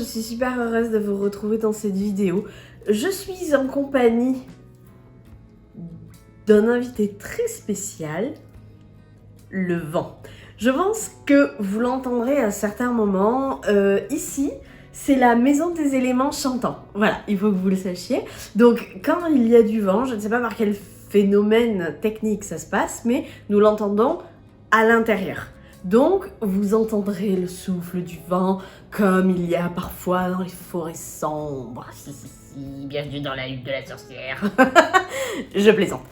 je suis super heureuse de vous retrouver dans cette vidéo. Je suis en compagnie d'un invité très spécial, le vent. Je pense que vous l'entendrez à certains moments. Ici, c'est la maison des éléments chantants. Voilà, il faut que vous le sachiez. Donc, quand il y a du vent, je ne sais pas par quel phénomène technique ça se passe, mais nous l'entendons à l'intérieur. Donc, vous entendrez le souffle du vent comme il y a parfois dans les forêts sombres. Si, bienvenue dans la hutte de la sorcière. Je plaisante.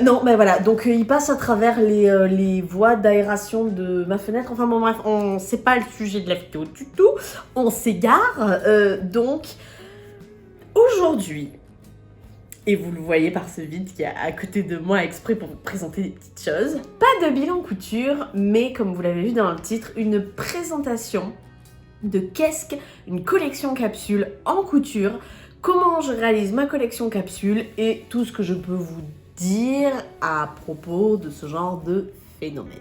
Non, mais voilà, donc il passe à travers les voies d'aération de ma fenêtre. Enfin bon, bref, c'est pas le sujet de la vidéo du tout. On s'égare. Donc, aujourd'hui, et vous le voyez par ce vide qui est à côté de moi exprès pour vous présenter des petites choses. Pas de bilan couture, mais comme vous l'avez vu dans le titre, une présentation de qu'est-ce qu'une collection capsule en couture, comment je réalise ma collection capsule et tout ce que je peux vous dire à propos de ce genre de phénomène.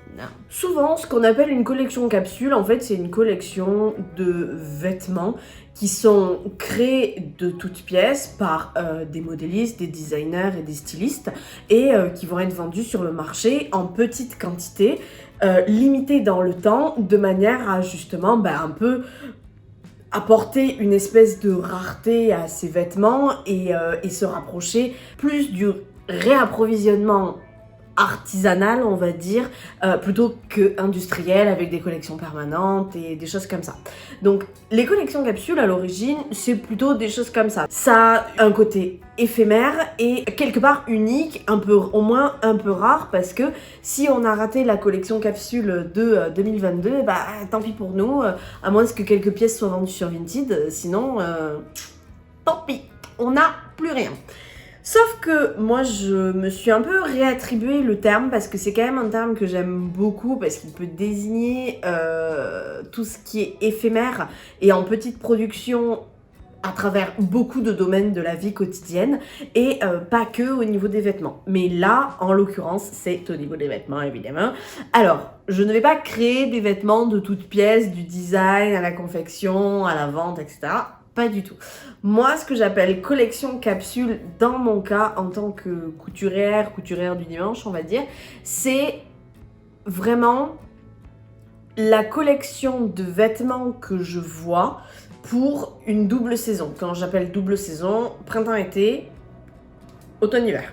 Souvent, ce qu'on appelle une collection capsule, en fait, c'est une collection de vêtements qui sont créés de toutes pièces par des modélistes, des designers et des stylistes et qui vont être vendus sur le marché en petite quantité, limitée dans le temps, de manière à justement un peu apporter une espèce de rareté à ces vêtements et se rapprocher plus du réapprovisionnement artisanal, on va dire, plutôt que industriel avec des collections permanentes et des choses comme ça. Donc les collections capsules à l'origine, c'est plutôt des choses comme ça. Ça a un côté éphémère et quelque part unique, au moins un peu rare, parce que si on a raté la collection capsule de 2022, tant pis pour nous, à moins que quelques pièces soient vendues sur Vinted, sinon tant pis, on n'a plus rien. Sauf que moi, je me suis un peu réattribué le terme parce que c'est quand même un terme que j'aime beaucoup parce qu'il peut désigner tout ce qui est éphémère et en petite production à travers beaucoup de domaines de la vie quotidienne et pas que au niveau des vêtements. Mais là, en l'occurrence, c'est au niveau des vêtements, évidemment. Alors, je ne vais pas créer des vêtements de toutes pièces, du design à la confection, à la vente, etc. Pas du tout. Moi, ce que j'appelle collection capsule, dans mon cas, en tant que couturière du dimanche, on va dire, c'est vraiment la collection de vêtements que je vois pour une double saison. Quand j'appelle double saison, printemps-été, automne-hiver.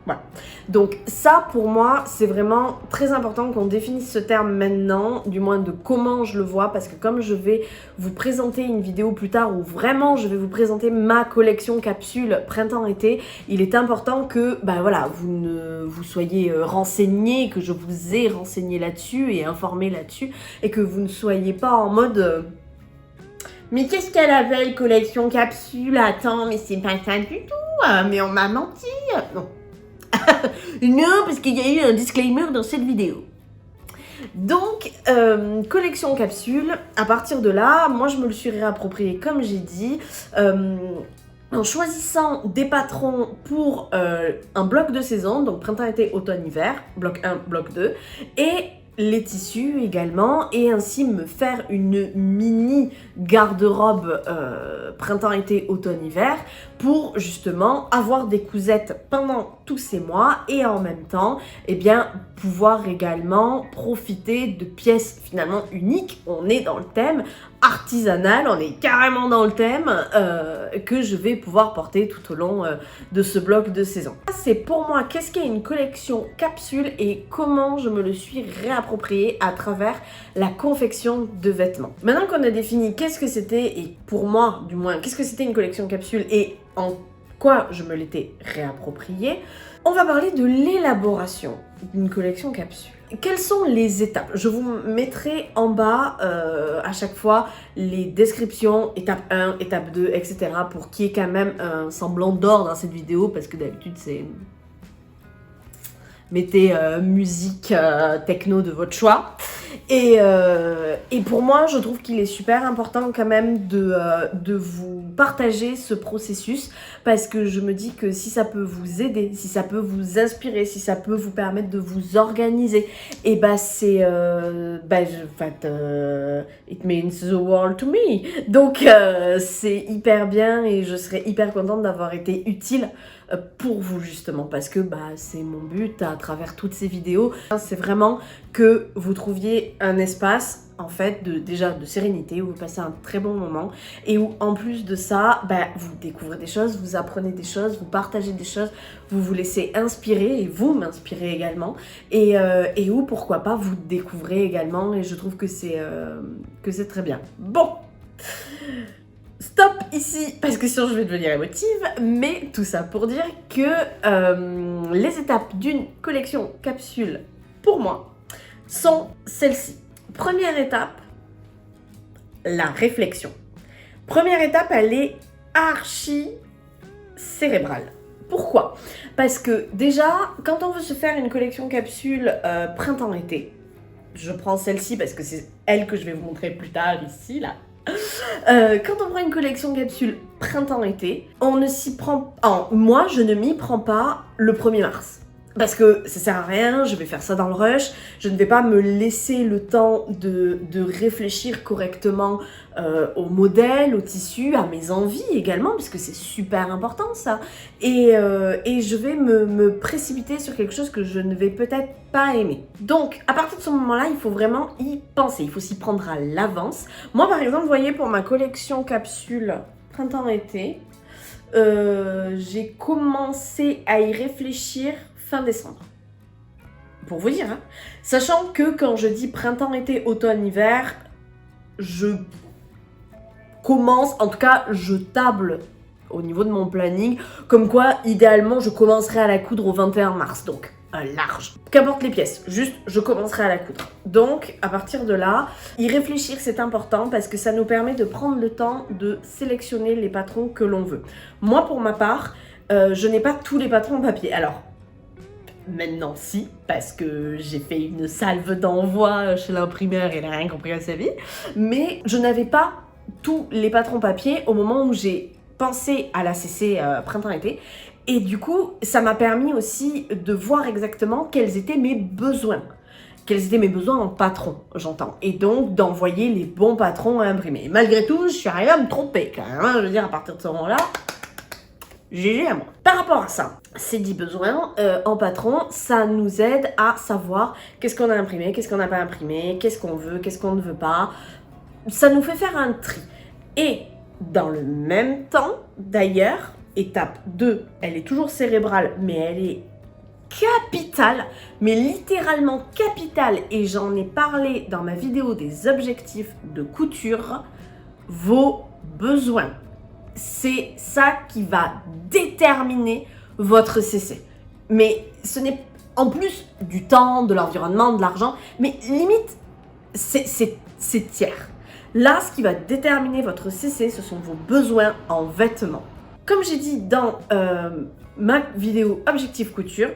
Voilà. Donc ça, pour moi, c'est vraiment très important qu'on définisse ce terme maintenant, du moins de comment je le vois, parce que comme je vais vous présenter une vidéo plus tard où vraiment je vais vous présenter ma collection capsule printemps-été, il est important que vous soyez renseignés, que je vous ai renseigné là-dessus et informé là-dessus, et que vous ne soyez pas en mode... mais qu'est-ce qu'elle avait, collection capsule? Attends, mais c'est pas ça du tout, mais on m'a menti. Non. Non, parce qu'il y a eu un disclaimer dans cette vidéo. Donc, collection capsule, à partir de là, moi je me le suis réapproprié comme j'ai dit, en choisissant des patrons pour un bloc de saison, donc printemps, été, automne, hiver, bloc 1, bloc 2, et les tissus également, et ainsi me faire une mini garde-robe printemps, été, automne, hiver pour justement avoir des cousettes pendant tous ces mois et en même temps pouvoir également profiter de pièces finalement uniques. On est dans le thème artisanal, on est carrément dans le thème que je vais pouvoir porter tout au long de ce bloc de saison. C'est pour moi qu'est-ce qu'est une collection capsule et comment je me le suis réapproprié à travers la confection de vêtements. Maintenant qu'on a défini qu'est-ce que c'était, et pour moi du moins, qu'est-ce que c'était une collection capsule et en quoi je me l'étais réapproprié, on va parler de l'élaboration d'une collection capsule. Quelles sont les étapes? Je vous mettrai en bas à chaque fois les descriptions, étape 1, étape 2, etc. pour qu'il y ait quand même un semblant d'ordre dans cette vidéo, parce que d'habitude c'est... mettez musique techno de votre choix. Et pour moi, je trouve qu'il est super important quand même de vous partager ce processus parce que je me dis que si ça peut vous aider, si ça peut vous inspirer, si ça peut vous permettre de vous organiser, et bah c'est... it means the world to me. Donc c'est hyper bien et je serais hyper contente d'avoir été utile pour vous justement parce que c'est mon but à travers toutes ces vidéos, c'est vraiment que vous trouviez un espace en fait déjà de sérénité où vous passez un très bon moment et où en plus de ça vous découvrez des choses, vous apprenez des choses, vous partagez des choses, vous vous laissez inspirer et vous m'inspirez également et où pourquoi pas vous découvrez également et je trouve que c'est très bien. Bon, stop ici, parce que sinon je vais devenir émotive, mais tout ça pour dire que les étapes d'une collection capsule, pour moi, sont celles-ci. Première étape, la réflexion. Première étape, elle est archi cérébrale. Pourquoi ? Parce que déjà, quand on veut se faire une collection capsule printemps-été, je prends celle-ci parce que c'est elle que je vais vous montrer plus tard ici, là. Quand on prend une collection capsule printemps-été, on ne s'y prend... moi, je ne m'y prends pas le 1er mars. Parce que ça sert à rien, je vais faire ça dans le rush, je ne vais pas me laisser le temps de réfléchir correctement au modèle, au tissu, à mes envies également, parce que c'est super important ça. Et je vais me précipiter sur quelque chose que je ne vais peut-être pas aimer. Donc, à partir de ce moment-là, il faut vraiment y penser, il faut s'y prendre à l'avance. Moi, par exemple, vous voyez, pour ma collection capsule printemps-été, j'ai commencé à y réfléchir fin décembre. Pour vous dire, hein. Sachant que quand je dis printemps, été, automne, hiver, je commence, en tout cas, je table au niveau de mon planning, comme quoi, idéalement, je commencerai à la coudre au 21 mars, donc large. Qu'importe les pièces, juste, je commencerai à la coudre. Donc, à partir de là, y réfléchir, c'est important parce que ça nous permet de prendre le temps de sélectionner les patrons que l'on veut. Moi, pour ma part, je n'ai pas tous les patrons en papier. Alors, maintenant, si, parce que j'ai fait une salve d'envoi chez l'imprimeur et il n'a rien compris à sa vie. Mais je n'avais pas tous les patrons papier au moment où j'ai pensé à la CC printemps-été. Et du coup, ça m'a permis aussi de voir exactement quels étaient mes besoins. Quels étaient mes besoins en patron, j'entends. Et donc, d'envoyer les bons patrons à imprimer. Et malgré tout, je suis arrivée à me tromper quand même. Hein. Je veux dire, à partir de ce moment-là, GG à moi. Par rapport à ça, ces 10 besoins en patron, ça nous aide à savoir qu'est-ce qu'on a imprimé, qu'est-ce qu'on n'a pas imprimé, qu'est-ce qu'on veut, qu'est-ce qu'on ne veut pas. Ça nous fait faire un tri. Et dans le même temps, d'ailleurs, étape 2, elle est toujours cérébrale, mais elle est capitale, mais littéralement capitale, et j'en ai parlé dans ma vidéo des objectifs de couture, vos besoins. C'est ça qui va déterminer votre CC. Mais ce n'est en plus du temps, de l'environnement, de l'argent, mais limite, c'est tiers. Là, ce qui va déterminer votre CC, ce sont vos besoins en vêtements. Comme j'ai dit dans ma vidéo Objectif Couture,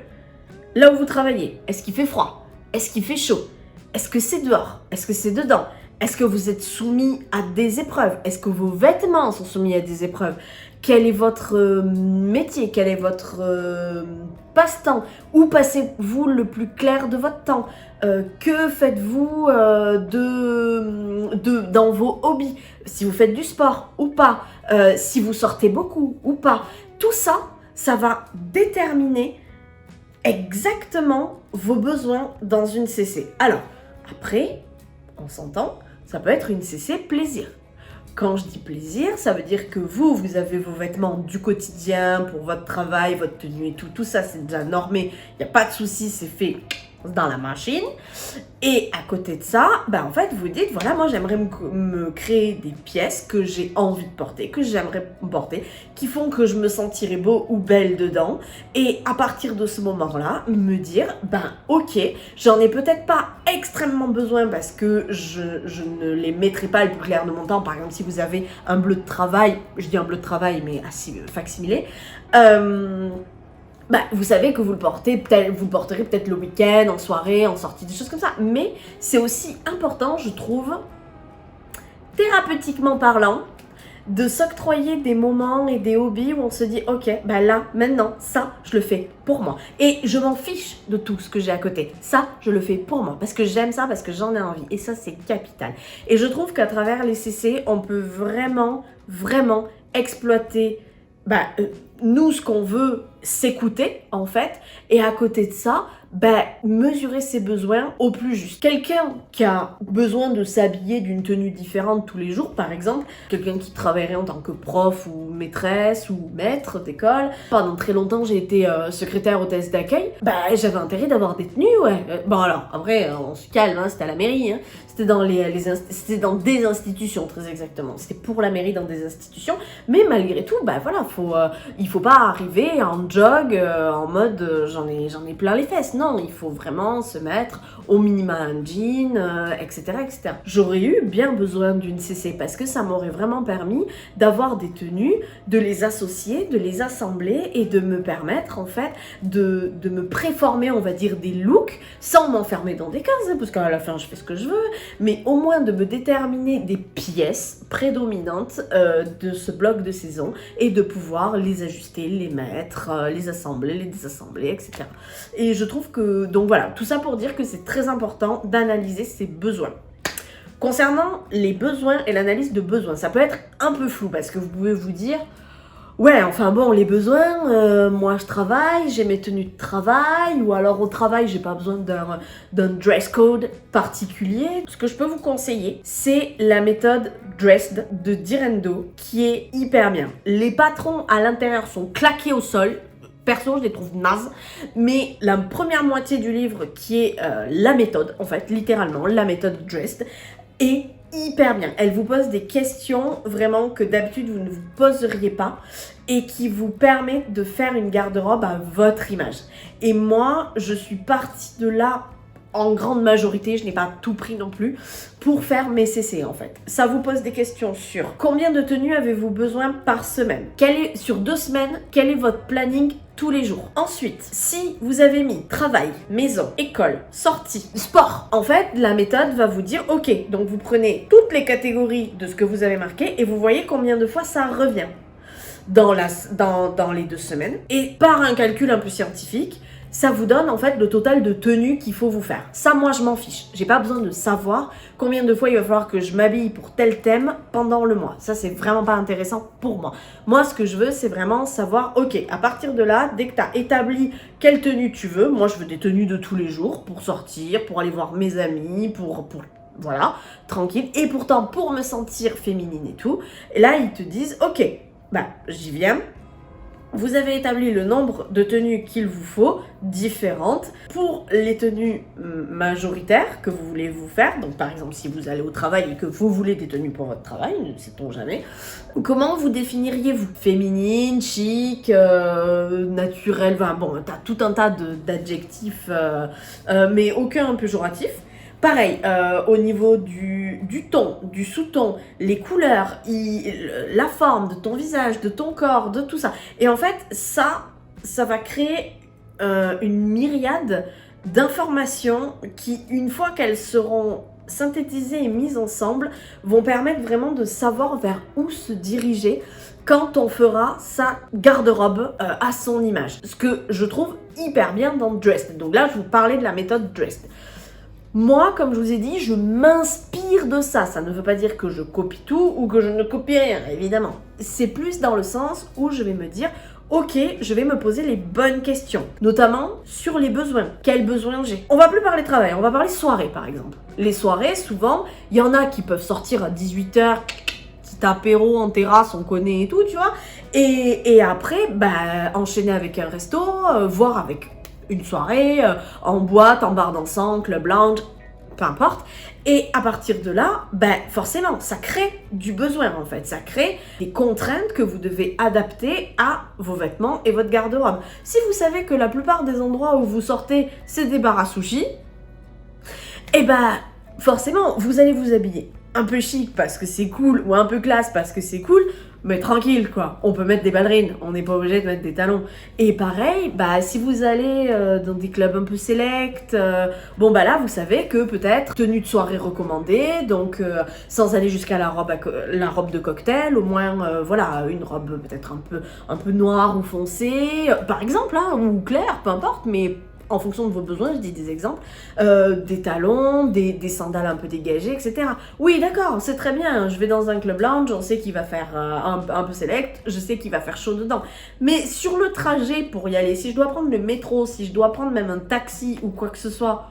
là où vous travaillez, est-ce qu'il fait froid? Est-ce qu'il fait chaud? Est-ce que c'est dehors? Est-ce que c'est dedans? Est-ce que vous êtes soumis à des épreuves? Est-ce que vos vêtements sont soumis à des épreuves? Quel est votre métier? Quel est votre passe-temps? Où passez-vous le plus clair de votre temps? Que faites-vous dans vos hobbies? Si vous faites du sport ou pas? Si vous sortez beaucoup ou pas? Tout ça, ça va déterminer exactement vos besoins dans une CC. Alors, après, on s'entend, ça peut être une CC plaisir. Quand je dis plaisir, ça veut dire que vous avez vos vêtements du quotidien pour votre travail, votre tenue et tout ça, c'est déjà normé, il n'y a pas de souci, c'est fait dans la machine. Et à côté de ça, en fait, vous dites, voilà, moi j'aimerais me créer des pièces que j'ai envie de porter, que j'aimerais porter, qui font que je me sentirai beau ou belle dedans. Et à partir de ce moment-là, me dire, ok, j'en ai peut-être pas extrêmement besoin parce que je ne les mettrai pas le plus clair de mon temps. Par exemple, si vous avez un bleu de travail, je dis un bleu de travail, mais assez facsimilé, bah, vous savez que vous le porterez peut-être le week-end, en soirée, en sortie, des choses comme ça. Mais c'est aussi important, je trouve, thérapeutiquement parlant, de s'octroyer des moments et des hobbies où on se dit ok, bah là, maintenant, ça, je le fais pour moi. Et je m'en fiche de tout ce que j'ai à côté. Ça, je le fais pour moi, parce que j'aime ça, parce que j'en ai envie. Et ça, c'est capital. Et je trouve qu'à travers les CC, on peut vraiment, vraiment exploiter nous, ce qu'on veut, s'écouter, en fait. Et à côté de ça, mesurer ses besoins au plus juste. Quelqu'un qui a besoin de s'habiller d'une tenue différente tous les jours, par exemple, quelqu'un qui travaillerait en tant que prof ou maîtresse ou maître d'école. Pendant très longtemps, j'ai été secrétaire hôtesse d'accueil. J'avais intérêt d'avoir des tenues, ouais. Bon alors, après, on se calme, hein, c'était à la mairie, hein. C'était dans c'était dans des institutions, très exactement. C'était pour la mairie dans des institutions. Mais malgré tout, il faut pas arriver en jog, en mode j'en ai plein les fesses. Non, il faut vraiment se mettre au minima un jean, etc., etc. J'aurais eu bien besoin d'une CC parce que ça m'aurait vraiment permis d'avoir des tenues, de les associer, de les assembler et de me permettre en fait de me préformer, on va dire, des looks sans m'enfermer dans des cases, hein, parce qu'à la fin je fais ce que je veux, mais au moins de me déterminer des pièces prédominantes de ce bloc de saison et de pouvoir les ajuster, les mettre, les assembler, les désassembler, etc. Et je trouve que, donc voilà, tout ça pour dire que c'est très important d'analyser ses besoins. Concernant les besoins et l'analyse de besoins, ça peut être un peu flou parce que vous pouvez vous dire ouais, enfin bon, les besoins, moi je travaille, j'ai mes tenues de travail, ou alors au travail, j'ai pas besoin d'un dress code particulier. Ce que je peux vous conseiller, c'est la méthode Dressed de Direndo, qui est hyper bien. Les patrons à l'intérieur sont claqués au sol. Perso, je les trouve nazes, mais la première moitié du livre, qui est la méthode, en fait, littéralement, la méthode Dressed, est hyper bien. Elle vous pose des questions vraiment que d'habitude vous ne vous poseriez pas et qui vous permettent de faire une garde-robe à votre image. Et moi, je suis partie de là en grande majorité, je n'ai pas tout pris non plus, pour faire mes CC en fait. Ça vous pose des questions sur combien de tenues avez-vous besoin par semaine? Sur 2 semaines, quel est votre planning tous les jours? Ensuite, si vous avez mis travail, maison, école, sortie, sport, en fait, la méthode va vous dire ok, donc vous prenez toutes les catégories de ce que vous avez marqué et vous voyez combien de fois ça revient dans les 2 semaines. Et par un calcul un peu scientifique, ça vous donne en fait le total de tenues qu'il faut vous faire. Ça, moi, je m'en fiche. J'ai pas besoin de savoir combien de fois il va falloir que je m'habille pour tel thème pendant le mois. Ça, c'est vraiment pas intéressant pour moi. Moi, ce que je veux, c'est vraiment savoir, ok, à partir de là, dès que tu as établi quelle tenue tu veux, moi, je veux des tenues de tous les jours pour sortir, pour aller voir mes amis, pour voilà, tranquille. Et pourtant, pour me sentir féminine et tout, et là, ils te disent, ok, j'y viens. Vous avez établi le nombre de tenues qu'il vous faut, différentes, pour les tenues majoritaires que vous voulez vous faire. Donc par exemple, si vous allez au travail et que vous voulez des tenues pour votre travail, ne sait-on jamais. Comment vous définiriez-vous? Féminine, chic, naturelle, enfin bon, t'as tout un tas d'adjectifs, mais aucun péjoratif. Pareil, au niveau du ton, du sous-ton, les couleurs, la forme de ton visage, de ton corps, de tout ça. Et en fait, ça va créer une myriade d'informations qui, une fois qu'elles seront synthétisées et mises ensemble, vont permettre vraiment de savoir vers où se diriger quand on fera sa garde-robe à son image. Ce que je trouve hyper bien dans Dressed. Donc là, je vous parlais de la méthode Dressed. Moi, comme je vous ai dit, je m'inspire de ça. Ça ne veut pas dire que je copie tout ou que je ne copie rien, évidemment. C'est plus dans le sens où je vais me dire, ok, je vais me poser les bonnes questions, notamment sur les besoins. Quels besoins j'ai? On va plus parler travail, on va parler soirée, par exemple. Les soirées, souvent, il y en a qui peuvent sortir à 18h, petit apéro en terrasse, on connaît et tout, tu vois. Et après, enchaîner avec un resto, voire avec une soirée, en boîte, en bar dansant, club lounge, peu importe. Et à partir de là, forcément, ça crée du besoin en fait. Ça crée des contraintes que vous devez adapter à vos vêtements et votre garde-robe. Si vous savez que la plupart des endroits où vous sortez, c'est des bars à sushi, forcément, vous allez vous habiller un peu chic parce que c'est cool ou un peu classe parce que c'est cool. mais tranquille quoi, on peut mettre des ballerines, on n'est pas obligé de mettre des talons. Et pareil, si vous allez dans des clubs un peu sélects, là vous savez que peut-être tenue de soirée recommandée, donc sans aller jusqu'à la robe de cocktail, au moins une robe peut-être un peu noire ou foncée, par exemple, ou claire, peu importe, mais en fonction de vos besoins, je dis des exemples, des talons, des sandales un peu dégagées, etc. Oui, d'accord, c'est très bien, je vais dans un club lounge, on sait qu'il va faire un peu select, je sais qu'il va faire chaud dedans. Mais sur le trajet pour y aller, si je dois prendre le métro, si je dois prendre même un taxi ou quoi que ce soit,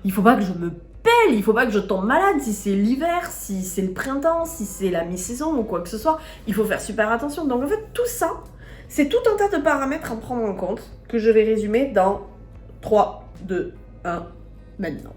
il faut pas que je me pèle, il faut pas que je tombe malade si c'est l'hiver, si c'est le printemps, si c'est la mi-saison ou quoi que ce soit. Il faut faire super attention. Donc en fait, tout ça, c'est tout un tas de paramètres à prendre en compte que je vais résumer dans 3, 2, 1, maintenant.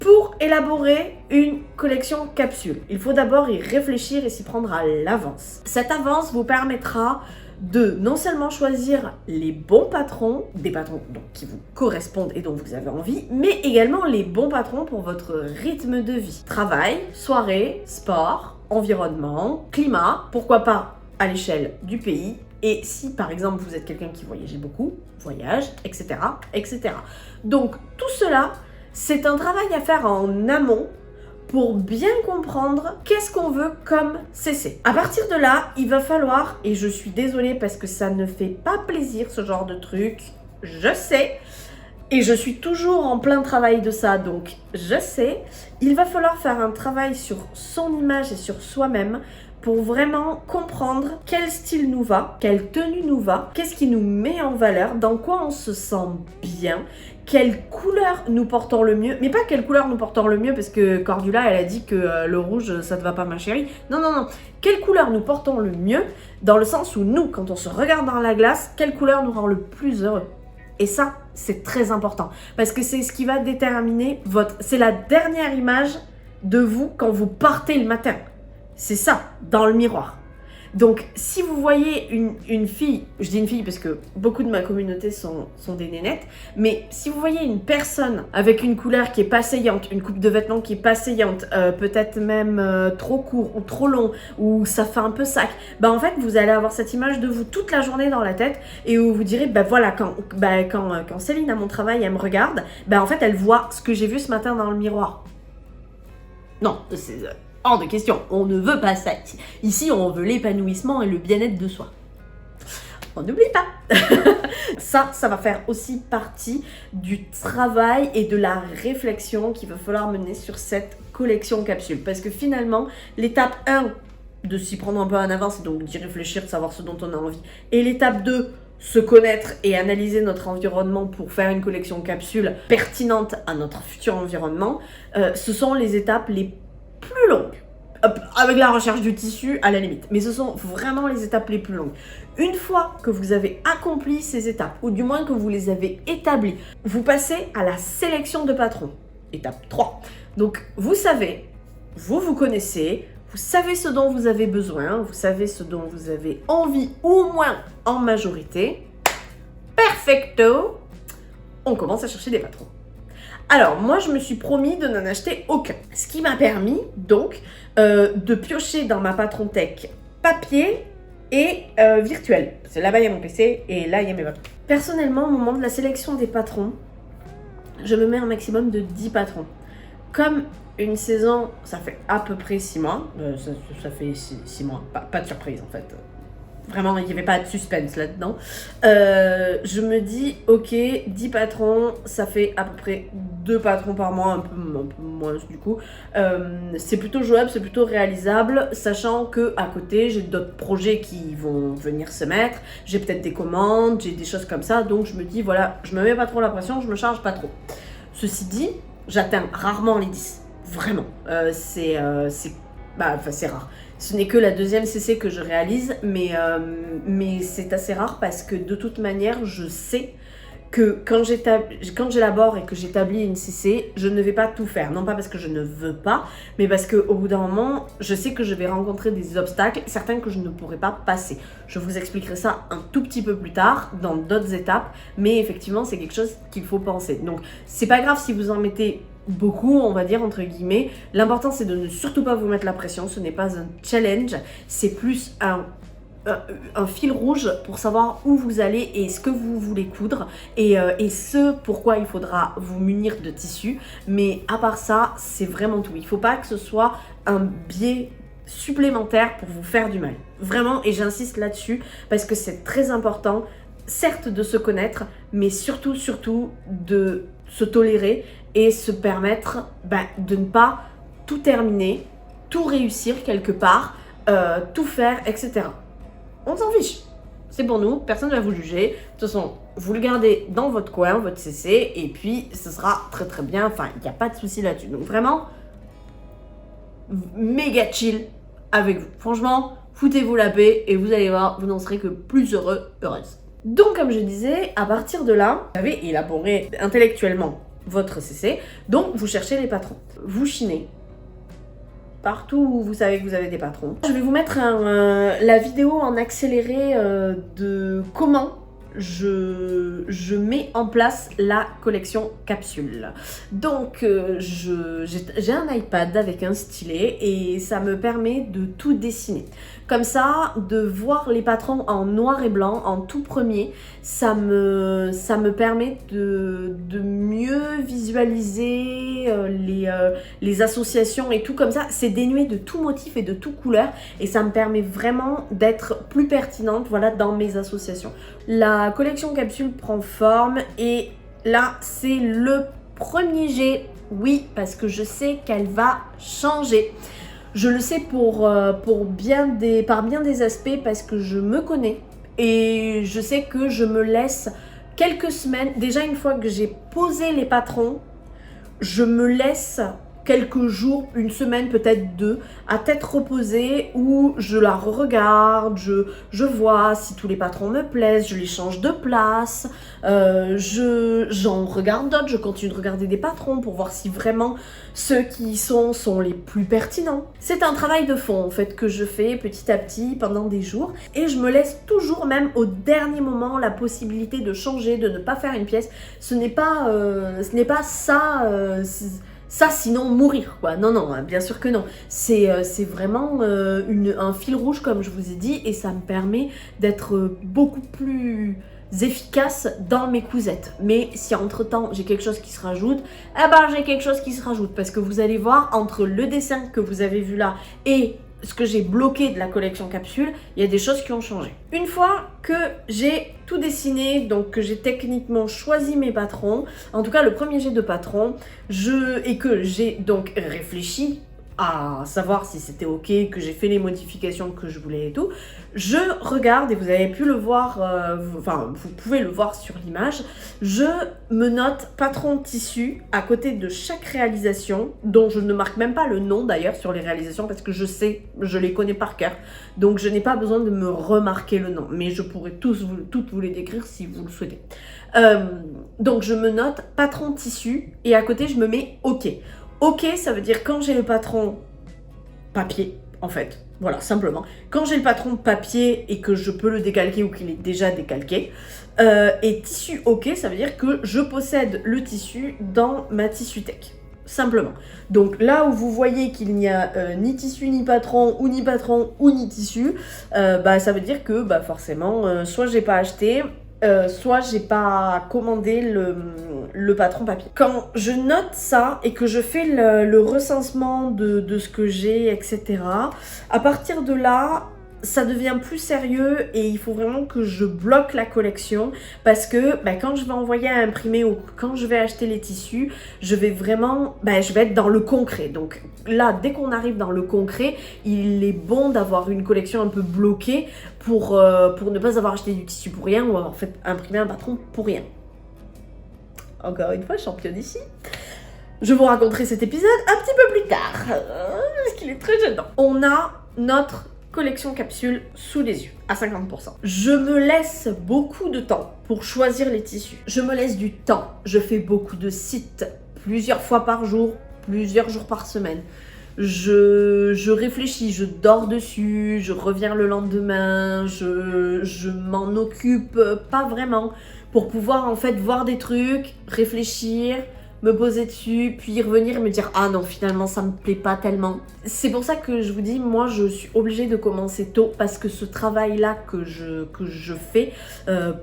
Pour élaborer une collection capsule, il faut d'abord y réfléchir et s'y prendre à l'avance. Cette avance vous permettra de non seulement choisir les bons patrons, des patrons donc, qui vous correspondent et dont vous avez envie, mais également les bons patrons pour votre rythme de vie. Travail, soirée, sport, environnement, climat, pourquoi pas à l'échelle du pays. Et si par exemple vous êtes quelqu'un qui voyageait beaucoup, voyage, etc., etc. Donc tout cela, c'est un travail à faire en amont pour bien comprendre qu'est-ce qu'on veut comme CC. À partir de là, il va falloir, et je suis désolée parce que ça ne fait pas plaisir ce genre de truc, je sais, et je suis toujours en plein travail de ça, donc je sais, il va falloir faire un travail sur son image et sur soi-même pour vraiment comprendre quel style nous va, quelle tenue nous va, qu'est-ce qui nous met en valeur, dans quoi on se sent bien, quelle couleur nous portons le mieux, mais pas quelle couleur nous portons le mieux parce que Cordula elle a dit que le rouge ça te va pas ma chérie, non, quelle couleur nous portons le mieux dans le sens où nous, quand on se regarde dans la glace, quelle couleur nous rend le plus heureux. Et ça, c'est très important parce que c'est ce qui va déterminer c'est la dernière image de vous quand vous partez le matin. C'est ça, dans le miroir. Donc, si vous voyez une fille, je dis une fille parce que beaucoup de ma communauté sont des nénettes, mais si vous voyez une personne avec une couleur qui est pas saillante, une coupe de vêtements qui est pas saillante, peut-être même trop court ou trop long, ou ça fait un peu sac, en fait, vous allez avoir cette image de vous toute la journée dans la tête et où vous direz, quand Céline à mon travail, elle me regarde, en fait, elle voit ce que j'ai vu ce matin dans le miroir. Non, c'est hors de question, on ne veut pas ça. Ici, on veut l'épanouissement et le bien-être de soi. On n'oublie pas. Ça va faire aussi partie du travail et de la réflexion qu'il va falloir mener sur cette collection capsule. Parce que finalement, l'étape 1, de s'y prendre un peu en avance, donc d'y réfléchir, de savoir ce dont on a envie. Et l'étape 2, se connaître et analyser notre environnement pour faire une collection capsule pertinente à notre futur environnement, ce sont les étapes les plus longues, avec la recherche du tissu à la limite, mais ce sont vraiment les étapes les plus longues. Une fois que vous avez accompli ces étapes, ou du moins que vous les avez établies, vous passez à la sélection de patrons, étape 3. Donc vous savez, vous connaissez, vous savez ce dont vous avez besoin, vous savez ce dont vous avez envie, au moins en majorité. Perfecto, on commence à chercher des patrons. Alors, moi, je me suis promis de n'en acheter aucun. Ce qui m'a permis, donc, de piocher dans ma patron tech papier et virtuel. Parce que là-bas, il y a mon PC et là, il y a mes patrons. Personnellement, au moment de la sélection des patrons, je me mets un maximum de 10 patrons. Comme une saison, ça fait à peu près 6 mois. Ça fait 6 mois. Pas de surprise, en fait. Vraiment, il n'y avait pas de suspense là-dedans. Je me dis, ok, 10 patrons, ça fait à peu près 2 patrons par mois, un peu moins du coup. C'est plutôt jouable, c'est plutôt réalisable, sachant que à côté, j'ai d'autres projets qui vont venir se mettre. J'ai peut-être des commandes, j'ai des choses comme ça. Donc je me dis, voilà, je me mets pas trop la pression, je me charge pas trop. Ceci dit, j'atteins rarement les 10. Vraiment. C'est rare. Ce n'est que la deuxième CC que je réalise, mais c'est assez rare parce que de toute manière, je sais que quand j'élabore et que j'établis une CC, je ne vais pas tout faire. Non pas parce que je ne veux pas, mais parce qu'au bout d'un moment, je sais que je vais rencontrer des obstacles, certains que je ne pourrai pas passer. Je vous expliquerai ça un tout petit peu plus tard, dans d'autres étapes, mais effectivement, c'est quelque chose qu'il faut penser. Donc, c'est pas grave si vous en mettez beaucoup, on va dire, entre guillemets. L'important, c'est de ne surtout pas vous mettre la pression. Ce n'est pas un challenge, c'est plus un fil rouge pour savoir où vous allez et ce que vous voulez coudre et ce pourquoi il faudra vous munir de tissu. Mais à part ça, c'est vraiment tout. Il ne faut pas que ce soit un biais supplémentaire pour vous faire du mal. Vraiment, et j'insiste là-dessus parce que c'est très important, certes de se connaître, mais surtout de se tolérer et se permettre de ne pas tout terminer, tout réussir quelque part, tout faire, etc. On s'en fiche. C'est pour nous, personne ne va vous juger. De toute façon, vous le gardez dans votre coin, votre CC, et puis ce sera très très bien. Enfin, il n'y a pas de souci là-dessus. Donc vraiment, méga chill avec vous. Franchement, foutez-vous la paix et vous allez voir, vous n'en serez que plus heureux, heureuse. Donc comme je disais, à partir de là, vous avez élaboré intellectuellement votre CC, donc vous cherchez les patrons. Vous chinez partout où vous savez que vous avez des patrons. Je vais vous mettre la vidéo en accéléré de comment je mets en place la collection capsule. Donc j'ai un iPad avec un stylet et ça me permet de tout dessiner. Comme ça, de voir les patrons en noir et blanc en tout premier, ça me permet de mieux visualiser les associations et tout comme ça. C'est dénué de tout motif et de tout couleur et ça me permet vraiment d'être plus pertinente, voilà, dans mes associations. La collection capsule prend forme et là, c'est le premier jet, oui, parce que je sais qu'elle va changer. Je le sais par bien des aspects parce que je me connais et je sais que je me laisse quelques semaines. Déjà, une fois que j'ai posé les patrons, je me laisse quelques jours, une semaine, peut-être deux, à tête reposée où je la regarde, je vois si tous les patrons me plaisent, je les change de place, j'en regarde d'autres, je continue de regarder des patrons pour voir si vraiment ceux qui sont les plus pertinents. C'est un travail de fond en fait que je fais petit à petit pendant des jours et je me laisse toujours, même au dernier moment, la possibilité de changer, de ne pas faire une pièce. Ce n'est pas ça, sinon mourir quoi. Non, non, bien sûr que non. C'est vraiment un fil rouge comme je vous ai dit et ça me permet d'être beaucoup plus efficace dans mes cousettes. Mais si entre temps j'ai quelque chose qui se rajoute, eh ben j'ai quelque chose qui se rajoute parce que vous allez voir entre le dessin que vous avez vu là et ce que j'ai bloqué de la collection capsule, il y a des choses qui ont changé. Une fois que j'ai tout dessiné, donc que j'ai techniquement choisi mes patrons, en tout cas le premier jet de patron, et que j'ai donc réfléchi à savoir si c'était ok, que j'ai fait les modifications que je voulais et tout, je regarde, et vous avez pu le voir, vous pouvez le voir sur l'image, je me note patron tissu à côté de chaque réalisation, dont je ne marque même pas le nom d'ailleurs sur les réalisations parce que je sais, je les connais par cœur, donc je n'ai pas besoin de me remarquer le nom, mais je pourrais toutes vous les décrire si vous le souhaitez. Donc je me note patron tissu et à côté je me mets ok. Ok, ça veut dire quand j'ai le patron papier, en fait, voilà, simplement. Quand j'ai le patron papier et que je peux le décalquer ou qu'il est déjà décalqué, et tissu ok, ça veut dire que je possède le tissu dans ma Tissuteck, simplement. Donc là où vous voyez qu'il n'y a ni tissu, ni patron, ou ni tissu, ça veut dire que forcément, soit j'ai pas acheté, soit j'ai pas commandé le patron papier. Quand je note ça et que je fais le recensement de ce que j'ai, etc., à partir de là, ça devient plus sérieux et il faut vraiment que je bloque la collection parce que quand je vais envoyer à imprimer ou quand je vais acheter les tissus, je vais vraiment, je vais être dans le concret. Donc là, dès qu'on arrive dans le concret, il est bon d'avoir une collection un peu bloquée pour ne pas avoir acheté du tissu pour rien ou avoir fait imprimer un patron pour rien. Encore une fois, championne ici. Je vous raconterai cet épisode un petit peu plus tard, parce qu'il est très gênant. On a notre collection capsule sous les yeux, à 50%. Je me laisse beaucoup de temps pour choisir les tissus. Je me laisse du temps. Je fais beaucoup de sites, plusieurs fois par jour, plusieurs jours par semaine. Je réfléchis, je dors dessus, je reviens le lendemain, je m'en occupe pas vraiment pour pouvoir en fait voir des trucs, réfléchir, me poser dessus, puis revenir et me dire ah non finalement ça me plaît pas tellement. C'est pour ça que je vous dis, moi je suis obligée de commencer tôt parce que ce travail là que je fais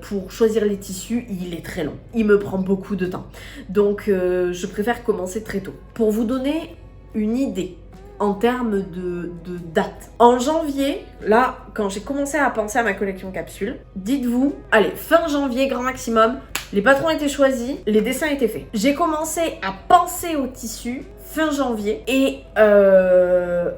pour choisir les tissus, il est très long, il me prend beaucoup de temps, donc je préfère commencer très tôt. Pour vous donner une idée en termes de date. En janvier, là, quand j'ai commencé à penser à ma collection capsule, dites-vous, allez, fin janvier, grand maximum, les patrons étaient choisis, les dessins étaient faits. J'ai commencé à penser au tissu fin janvier et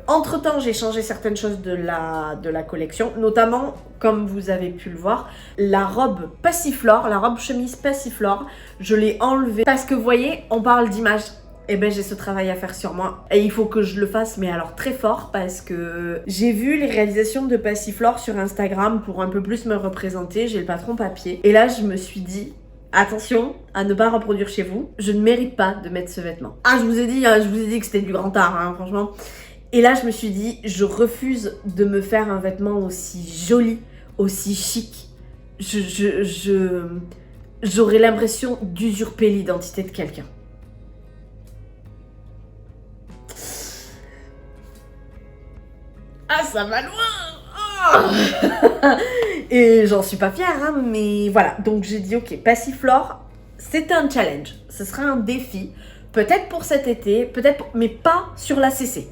entre-temps, j'ai changé certaines choses de la collection, notamment, comme vous avez pu le voir, la robe Passiflore, la robe chemise Passiflore, je l'ai enlevée parce que vous voyez, on parle d'image. Eh ben j'ai ce travail à faire sur moi et il faut que je le fasse, mais alors très fort, parce que j'ai vu les réalisations de Passiflore sur Instagram pour un peu plus me représenter. J'ai le patron papier et là je me suis dit attention à ne pas reproduire chez vous, je ne mérite pas de mettre ce vêtement. Ah je vous ai dit que c'était du grand art hein, franchement. Et là je me suis dit je refuse de me faire un vêtement aussi joli, aussi chic. J'aurais l'impression d'usurper l'identité de quelqu'un. Ah, ça va loin. Et j'en suis pas fière, hein, mais voilà. Donc j'ai dit, ok, Passiflore, c'est un challenge. Ce sera un défi. Peut-être pour cet été, mais pas sur la CC.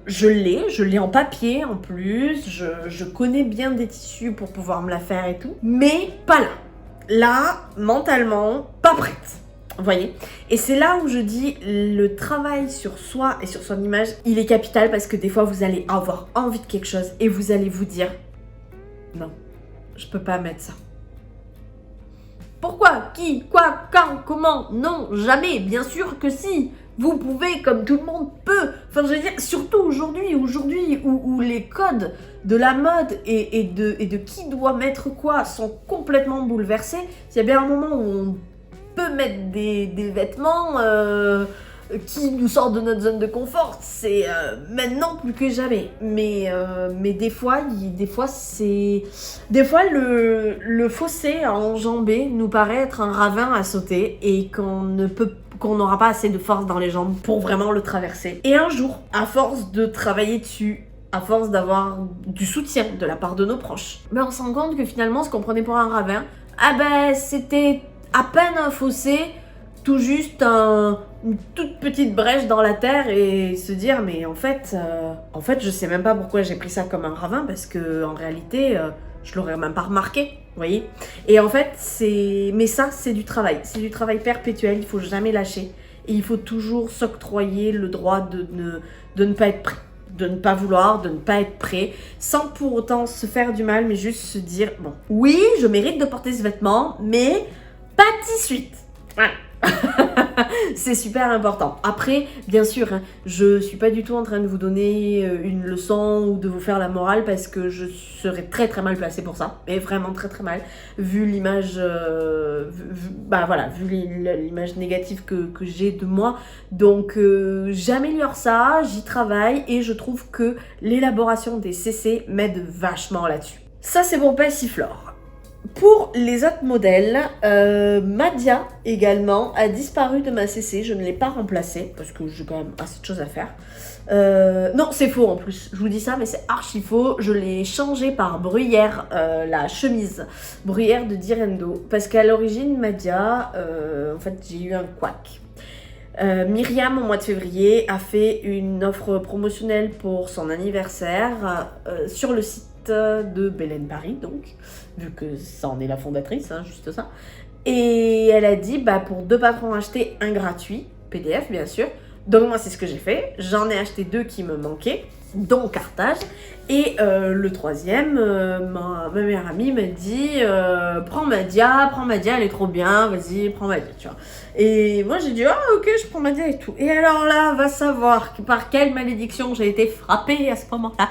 Je l'ai en papier en plus. Je connais bien des tissus pour pouvoir me la faire et tout. Mais pas là. Là, mentalement, pas prête. Vous voyez? Et c'est là où je dis le travail sur soi et sur son image, il est capital, parce que des fois vous allez avoir envie de quelque chose et vous allez vous dire non, je peux pas mettre ça. Pourquoi? Qui? Quoi? Quand? Comment? Non, jamais. Bien sûr que si. Vous pouvez, comme tout le monde peut. Enfin, je veux dire, surtout aujourd'hui où les codes de la mode et de qui doit mettre quoi sont complètement bouleversés. Il y a bien un moment où on peut mettre des vêtements qui nous sortent de notre zone de confort, c'est maintenant plus que jamais. Mais des fois le fossé à enjamber nous paraît être un ravin à sauter et qu'on n'aura pas assez de force dans les jambes pour vraiment le traverser. Et un jour, à force de travailler dessus, à force d'avoir du soutien de la part de nos proches, on se rend compte que finalement ce qu'on prenait pour un ravin, c'était à peine un fossé, tout juste une toute petite brèche dans la terre, et se dire mais en fait je sais même pas pourquoi j'ai pris ça comme un ravin, parce que en réalité je l'aurais même pas remarqué, vous voyez. Et en fait mais ça c'est du travail perpétuel, il faut jamais lâcher et il faut toujours s'octroyer le droit de ne pas être prêt, de ne pas vouloir, de ne pas être prêt, sans pour autant se faire du mal, mais juste se dire bon, oui je mérite de porter ce vêtement, mais pas de suite. Voilà. C'est super important. Après, bien sûr, hein, je suis pas du tout en train de vous donner une leçon ou de vous faire la morale, parce que je serais très très mal placée pour ça, mais vraiment très très mal, vu l'image, vu l'image négative que j'ai de moi. Donc j'améliore ça, j'y travaille et je trouve que l'élaboration des CC m'aide vachement là-dessus. Ça c'est pour Passiflore. Pour les autres modèles, Madia également a disparu de ma CC, je ne l'ai pas remplacée parce que j'ai quand même assez de choses à faire. Non, c'est faux en plus, je vous dis ça, mais c'est archi faux. Je l'ai changée par Bruyère, la chemise Bruyère de Direndo, parce qu'à l'origine, Madia, en fait, j'ai eu un couac. Myriam, au mois de février, a fait une offre promotionnelle pour son anniversaire sur le site de Belen Paris, donc, vu que ça en est la fondatrice, hein, juste ça. Et elle a dit, pour 2 patrons achetés, un gratuit, PDF bien sûr. Donc moi c'est ce que j'ai fait, j'en ai acheté 2 qui me manquaient, dont Carthage. Et le troisième, ma meilleure amie m'a dit prends Madia, elle est trop bien, vas-y, prends Madia, tu vois. Et moi j'ai dit ah ok, je prends Madia et tout. Et alors là, va savoir par quelle malédiction j'ai été frappée à ce moment-là.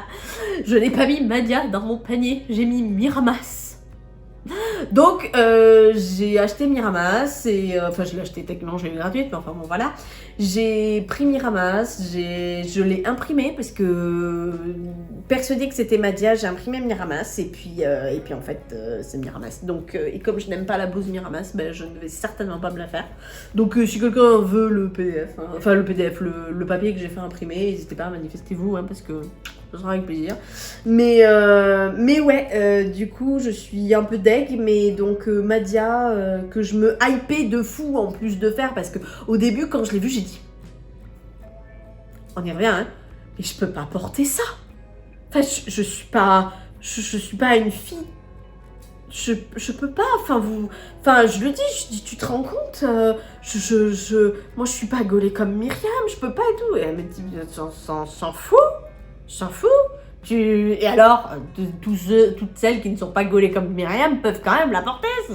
Je n'ai pas mis Madia dans mon panier, j'ai mis Miramas. Donc j'ai acheté Miramas et enfin je l'ai acheté techniquement, je l'ai eu gratuite, mais enfin bon voilà. J'ai pris Miramas, je l'ai imprimé parce que persuadée que c'était Madia, j'ai imprimé Miramas et puis en fait c'est Miramas. Donc et comme je n'aime pas la blouse Miramas, ben je ne vais certainement pas me la faire. Donc si quelqu'un veut le PDF, hein, enfin le PDF, le papier que j'ai fait imprimer, n'hésitez pas à manifestez-vous hein, parce que ce sera avec plaisir. Mais ouais, du coup, je suis un peu deg, mais donc Madia, que je me hypais de fou en plus de faire, parce que au début, quand je l'ai vu, j'ai dit, on y revient, hein, mais je peux pas porter ça. Enfin, je suis pas une fille. Je peux pas, enfin je le dis, tu te rends compte, moi je suis pas gaulée comme Myriam, je peux pas et tout. Et elle me dit, s'en fout. Et alors, toutes celles qui ne sont pas gaulées comme Myriam peuvent quand même la porter, c'est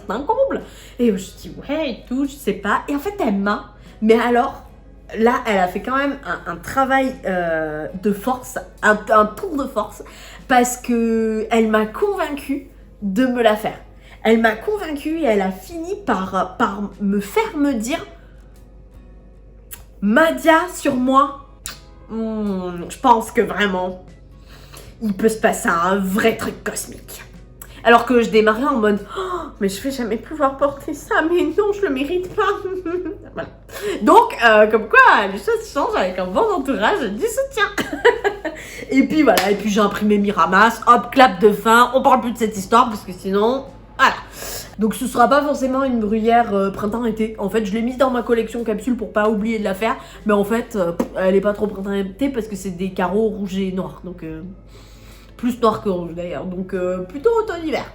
un comble. Et je dis ouais et tout, je sais pas. Et en fait, elle m'a. Mais alors, là, elle a fait quand même un travail de force, un tour de force, parce que elle m'a convaincue de me la faire. Elle m'a convaincue et elle a fini par me faire me dire Madia sur moi. Je pense que vraiment, il peut se passer un vrai truc cosmique. Alors que je démarrais en mode oh, mais je vais jamais pouvoir porter ça, mais non, je le mérite pas. Voilà. Donc, comme quoi, les choses changent avec un bon entourage du soutien. Et puis voilà, et puis j'ai imprimé Miramas, hop, clap de fin, on parle plus de cette histoire parce que sinon, voilà. Donc ce sera pas forcément une bruyère printemps-été. En fait, je l'ai mise dans ma collection capsule pour pas oublier de la faire. Mais en fait, elle est pas trop printemps-été parce que c'est des carreaux rouges et noirs. Donc plus noir que rouge d'ailleurs. Donc plutôt automne-hiver.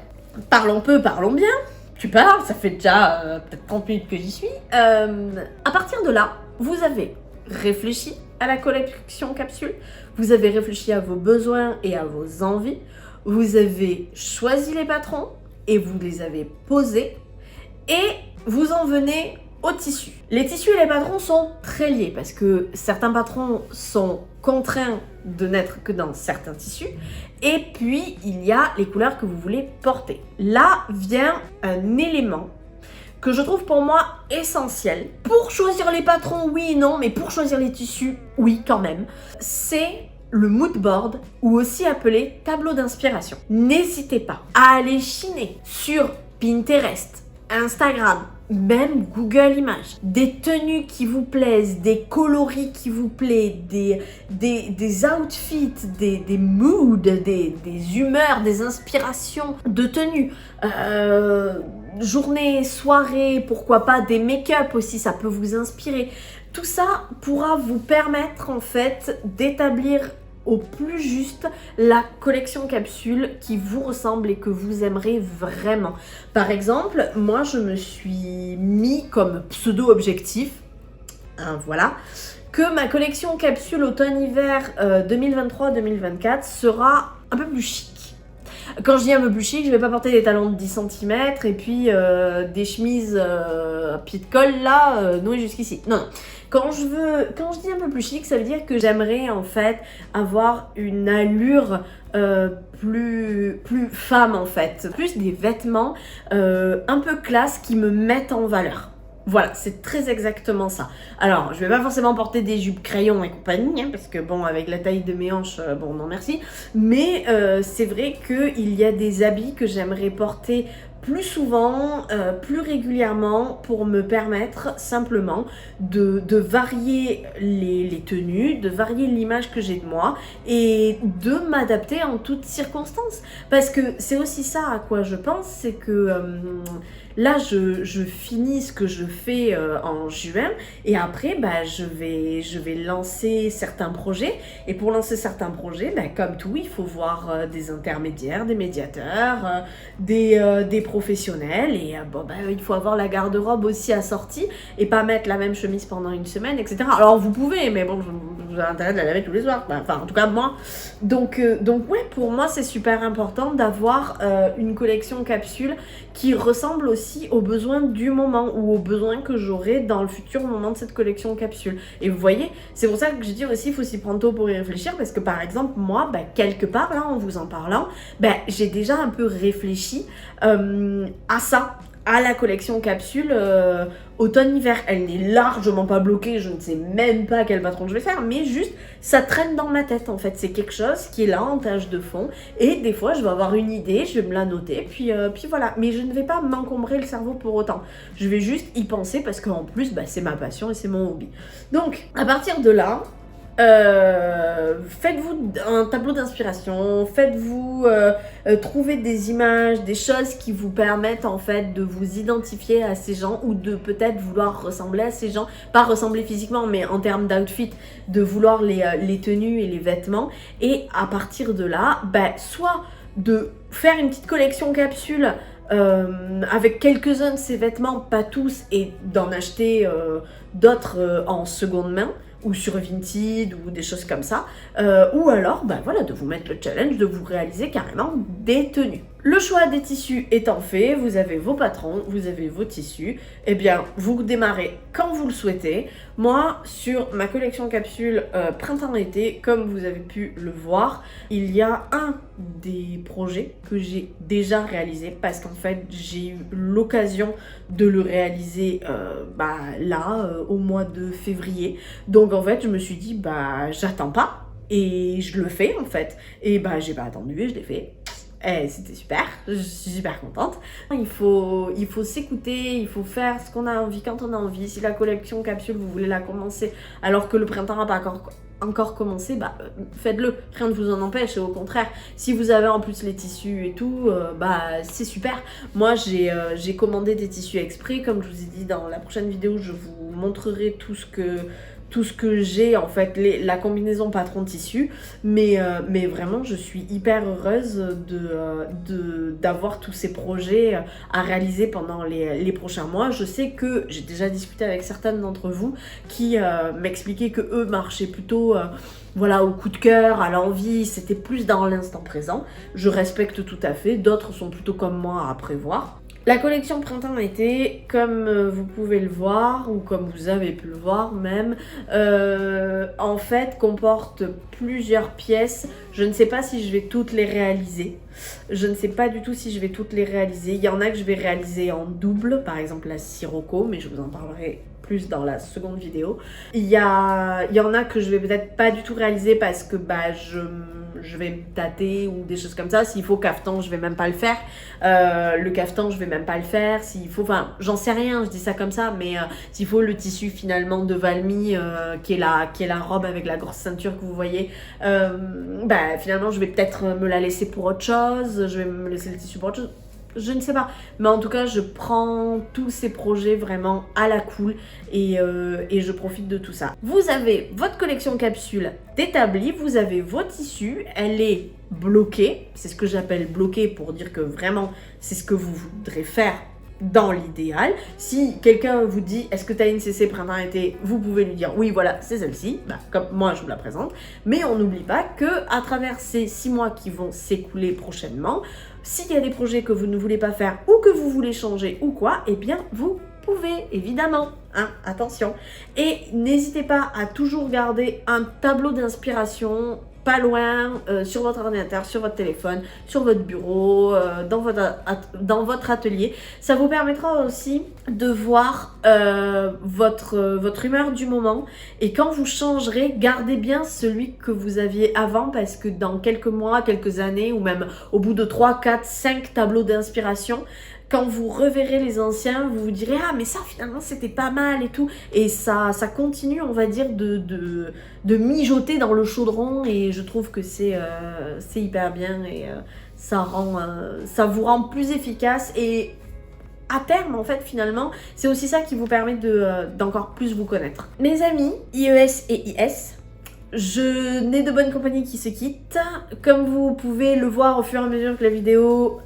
Parlons peu, parlons bien. Tu parles, ça fait déjà peut-être 30 minutes que j'y suis. À partir de là, vous avez réfléchi à la collection capsule. Vous avez réfléchi à vos besoins et à vos envies. Vous avez choisi les patrons. Et vous les avez posés et vous en venez aux tissus. Les tissus et les patrons sont très liés parce que certains patrons sont contraints de n'être que dans certains tissus et puis il y a les couleurs que vous voulez porter. Là vient un élément que je trouve pour moi essentiel. Pour choisir les patrons, oui et non, mais pour choisir les tissus, oui quand même. C'est le mood board, ou aussi appelé tableau d'inspiration. N'hésitez pas à aller chiner sur Pinterest, Instagram, même Google Images, des tenues qui vous plaisent, des coloris qui vous plaisent, des outfits, des moods, des humeurs, des inspirations de tenues, journée, soirée, pourquoi pas des make-up aussi, ça peut vous inspirer. Tout ça pourra vous permettre en fait d'établir au plus juste la collection capsule qui vous ressemble et que vous aimerez vraiment. Par exemple, moi je me suis mis comme pseudo-objectif, voilà, que ma collection capsule automne-hiver 2023-2024 sera un peu plus chic. Quand je dis un peu plus chic, je vais pas porter des talons de 10 cm et puis des chemises à pied de colle là, nouées jusqu'ici. Non. Quand je dis un peu plus chic, ça veut dire que j'aimerais en fait avoir une allure plus femme en fait. Plus des vêtements un peu classe qui me mettent en valeur. Voilà, c'est très exactement ça. Alors, je vais pas forcément porter des jupes crayons et compagnie, hein, parce que bon, avec la taille de mes hanches, bon, non merci. Mais c'est vrai qu'il y a des habits que j'aimerais porter plus souvent, plus régulièrement, pour me permettre simplement de varier les tenues, de varier l'image que j'ai de moi et de m'adapter en toutes circonstances. Parce que c'est aussi ça à quoi je pense, c'est que là, je finis ce que je fais en juin et après, bah, je vais lancer certains projets. Et pour lancer certains projets, bah, comme tout, il faut voir des intermédiaires, des médiateurs, des professionnels. Et bon, bah, il faut avoir la garde-robe aussi assortie et pas mettre la même chemise pendant une semaine, etc. Alors, vous pouvez, mais bon, vous avez intérêt de la laver tous les soirs. Enfin, en tout cas, moi. Donc ouais, pour moi, c'est super important d'avoir une collection capsule qui ressemble aussi aux besoins du moment ou aux besoins que j'aurai dans le futur moment de cette collection capsule. Et vous voyez, c'est pour ça que je dis aussi, il faut s'y prendre tôt pour y réfléchir, parce que par exemple, moi, quelque part, là, en vous en parlant, j'ai déjà un peu réfléchi à ça, à la collection capsule automne-hiver. Elle n'est largement pas bloquée, je ne sais même pas quel patron je vais faire, mais juste, ça traîne dans ma tête en fait. C'est quelque chose qui est là en tâche de fond, et des fois je vais avoir une idée, je vais me la noter, puis voilà. Mais je ne vais pas m'encombrer le cerveau pour autant. Je vais juste y penser parce qu'en plus, c'est ma passion et c'est mon hobby. Donc, à partir de là, faites-vous un tableau d'inspiration, faites-vous trouver des images, des choses qui vous permettent en fait de vous identifier à ces gens, ou de peut-être vouloir ressembler à ces gens, pas ressembler physiquement mais en termes d'outfit, de vouloir les tenues et les vêtements, et à partir de là, soit de faire une petite collection capsule avec quelques-uns de ces vêtements, pas tous, et d'en acheter d'autres en seconde main, ou sur Vinted, ou des choses comme ça, ou alors, voilà, de vous mettre le challenge de vous réaliser carrément des tenues. Le choix des tissus étant fait, vous avez vos patrons, vous avez vos tissus, et bien, vous démarrez quand vous le souhaitez. Moi, sur ma collection capsule printemps-été, comme vous avez pu le voir, il y a un des projets que j'ai déjà réalisé, parce qu'en fait, j'ai eu l'occasion de le réaliser là, au mois de février. Donc en fait, je me suis dit, j'attends pas, et je le fais en fait. Et j'ai pas attendu et je l'ai fait. Et c'était super, je suis super contente. Il faut s'écouter, il faut faire ce qu'on a envie quand on a envie. Si la collection capsule, vous voulez la commencer alors que le printemps n'a pas encore commencé, faites-le, rien ne vous en empêche, et au contraire, si vous avez en plus les tissus et tout, c'est super. Moi j'ai commandé des tissus exprès, comme je vous ai dit dans la prochaine vidéo, je vous montrerai tout ce que j'ai en fait, la combinaison patron tissu, mais vraiment je suis hyper heureuse d'avoir tous ces projets à réaliser pendant les prochains mois. Je sais que j'ai déjà discuté avec certaines d'entre vous qui m'expliquaient que eux marchaient plutôt au coup de cœur, à l'envie, c'était plus dans l'instant présent. Je respecte tout à fait, d'autres sont plutôt comme moi à prévoir. La collection printemps-été, comme vous pouvez le voir, ou comme vous avez pu le voir même, en fait comporte plusieurs pièces. Je ne sais pas si je vais toutes les réaliser. Je ne sais pas du tout si je vais toutes les réaliser. Il y en a que je vais réaliser en double, par exemple la Sirocco, mais je vous en parlerai plus dans la seconde vidéo. Il y en a que je vais peut-être pas du tout réaliser parce que je vais me tâter ou des choses comme ça. S'il faut cafetan, je vais même pas le faire. Le cafetan, je vais même pas le faire. S'il faut, j'en sais rien, je dis ça comme ça, mais s'il faut le tissu finalement de Valmy, qui est la robe avec la grosse ceinture que vous voyez, finalement, je vais peut-être me la laisser pour autre chose. Je vais me laisser le tissu pour autre chose. Je ne sais pas, mais en tout cas je prends tous ces projets vraiment à la cool, et je profite de tout ça. Vous avez votre collection capsule d'établie, vous avez vos tissus, elle est bloquée, c'est ce que j'appelle bloquée pour dire que vraiment c'est ce que vous voudrez faire dans l'idéal. Si quelqu'un vous dit est-ce que tu as une CC printemps-été, vous pouvez lui dire oui, voilà, c'est celle-ci, comme moi je vous la présente, mais on n'oublie pas que à travers ces 6 mois qui vont s'écouler prochainement, s'il y a des projets que vous ne voulez pas faire ou que vous voulez changer ou quoi, eh bien vous pouvez, évidemment, attention. Et n'hésitez pas à toujours garder un tableau d'inspiration pas loin, sur votre ordinateur, sur votre téléphone, sur votre bureau, dans votre atelier. Ça vous permettra aussi de voir votre humeur du moment, et quand vous changerez, gardez bien celui que vous aviez avant, parce que dans quelques mois, quelques années, ou même au bout de 3, 4, 5 tableaux d'inspiration, quand vous reverrez les anciens, vous vous direz « Ah, mais ça, finalement, c'était pas mal et tout ». Et ça continue, on va dire, de mijoter dans le chaudron, et je trouve que c'est hyper bien, et ça vous rend plus efficace, et à terme, en fait, finalement, c'est aussi ça qui vous permet d'encore plus vous connaître. Mes amis, IES et IS, je n'ai de bonne compagnie qui se quitte. Comme vous pouvez le voir au fur et à mesure que la vidéo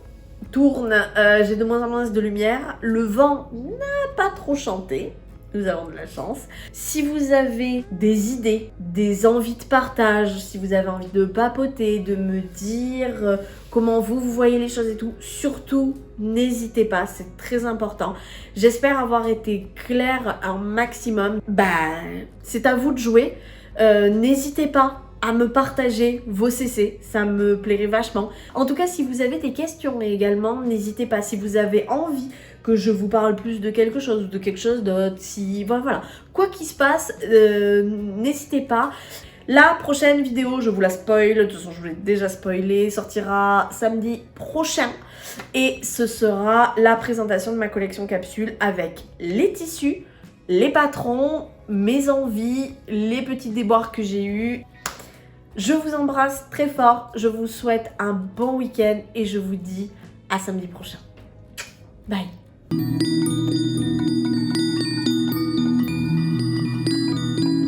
tourne, j'ai de moins en moins de lumière. Le vent n'a pas trop chanté. nous avons de la chance. Si vous avez des idées, des envies de partage, si vous avez envie de papoter, de me dire comment vous voyez les choses et tout, surtout n'hésitez pas, c'est très important. J'espère avoir été claire un maximum. C'est à vous de jouer. N'hésitez pas à me partager vos CC, ça me plairait vachement. En tout cas, si vous avez des questions également, n'hésitez pas. Si vous avez envie que je vous parle plus de quelque chose ou de quelque chose d'autre, si voilà, quoi qu'il se passe, n'hésitez pas. La prochaine vidéo, je vous la spoil, de toute façon je vous l'ai déjà spoilé, sortira samedi prochain et ce sera la présentation de ma collection capsule avec les tissus, les patrons, mes envies, les petits déboires que j'ai eus. Je vous embrasse très fort, je vous souhaite un bon week-end et je vous dis à samedi prochain. Bye.